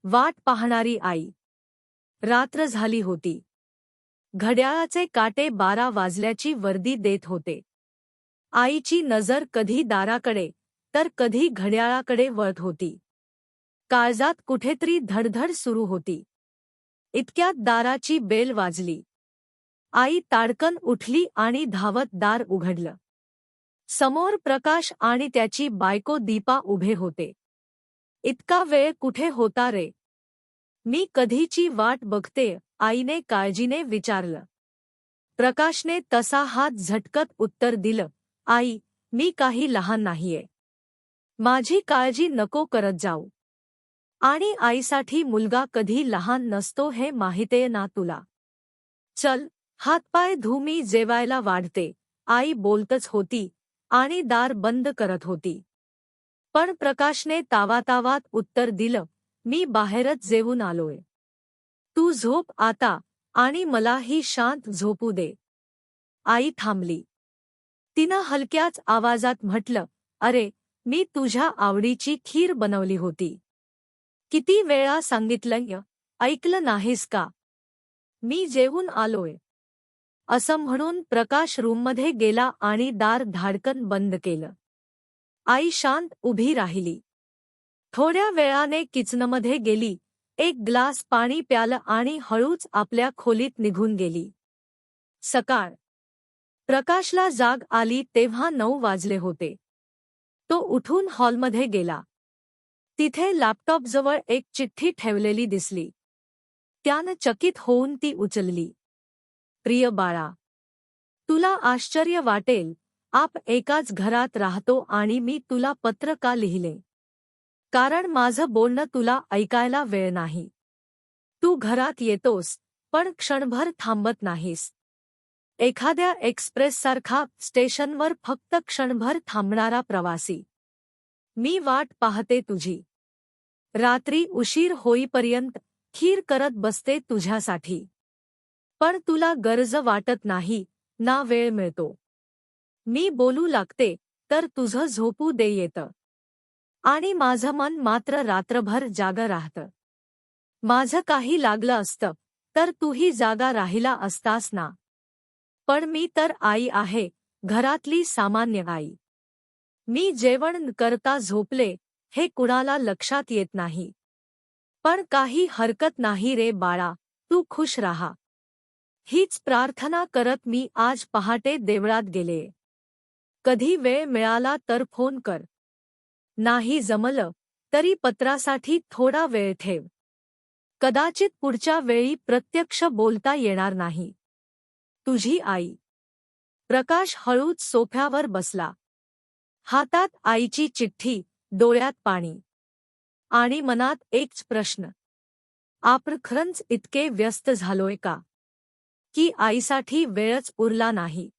वाट पाहणारी आई. रात्र झाली होती. घड्याळाचे काटे 12 वाजल्याची वर्दी देत होते. आईची नजर कधी दाराकडे तर कधी घड्याळाकडे वळत होती. काळजात कुठेतरी धडधड सुरू होती. इतक्यात दाराची बेल वाजली. आई ताडकन उठली आणि धावत दार उघडलं. समोर प्रकाश आणि त्याची बायको दीपा उभे होते. इतका वेळ कुठे होता रे? मी कधीची वाट बघते, आईने काळजीने विचारलं. प्रकाशने तसा हात झटकत उत्तर दिलं, आई, मी काही लहान नाहीये. माझी काळजी नको करत जाऊ. आणि आईसाठी मुलगा कधी लहान नसतो हे माहितीये ना तुला. चल, हातपाय धु, मी जेवायला वाढते, आई बोलतच होती आणि दार बंद करत होती. पण प्रकाशने तावातावात उत्तर दिलं, मी बाहेरच जेवून आलोय. तू झोप आता आणि मलाही शांत झोपू दे. आई थांबली. तिनं हलक्याच आवाजात म्हटलं, अरे, मी तुझ्या आवडीची खीर बनवली होती. किती वेळा सांगितलं, ऐकलं नाहीस का? मी जेवून आलोय. असं म्हणून प्रकाश रूममध्ये गेला आणि दार धाडकन बंद केलं. आई शांत उभी राहिली. थोड्या वेळाने किचनमध्ये गेली, एक ग्लास पाणी प्यालं आणि हळूच आपल्या खोलीत निघून गेली. सकाळ. प्रकाशला जाग आली तेव्हा 9 वाजले होते. तो उठून हॉलमध्ये गेला. तिथे लॅपटॉपजवळ एक चिठ्ठी ठेवलेली दिसली. त्यानं चकित होऊन ती उचलली. प्रिय बाळा, तुला आश्चर्य वाटेल, आप एकाच घरात राहतो आणि मी तुला पत्र का लिहिले? कारण माझं बोलणं तुला ऐकायला वेळ नाही. तू घरात येतोस, पण क्षणभर थांबत नाहीस. एखाद्या एक्सप्रेससारखा स्टेशनवर फक्त क्षणभर थांबणारा प्रवासी. मी वाट पाहते तुझी. रात्री उशीर होईपर्यंत खीर करत बसते तुझ्यासाठी. पण तुला गरज वाटत नाही, ना वेळ मिळतो. मी बोलू लागते तर तुझं झोपू दे येतं. आणि माझं मन मात्र रात्रभर जागं राहतं. माझं काही लागलं असतं तर तूही जागा राहिला असतास ना. पण मी तर आई आहे, घरातली सामान्य आई. मी जेवण न करता झोपले हे कुणाला लक्षात येत नाही. पण काही हरकत नाही रे बाळा, तू खुश राहा. हीच प्रार्थना करत मी आज पहाटे देवळात गेले. कधी वेळ मिळाला तर फोन कर. नाही जमलं तरी पत्रासाठी थोडा वेळ ठेव. कदाचित पुढच्या वेळी प्रत्यक्ष बोलता येणार नाही. तुझी आई. प्रकाश हळूच सोफ्यावर बसला. हातात आईची चिठ्ठी, डोळ्यात पाणी. आणि मनात एकच प्रश्न. आपण खरंच इतके व्यस्त झालोय का? की आईसाठी वेळच उरला नाही?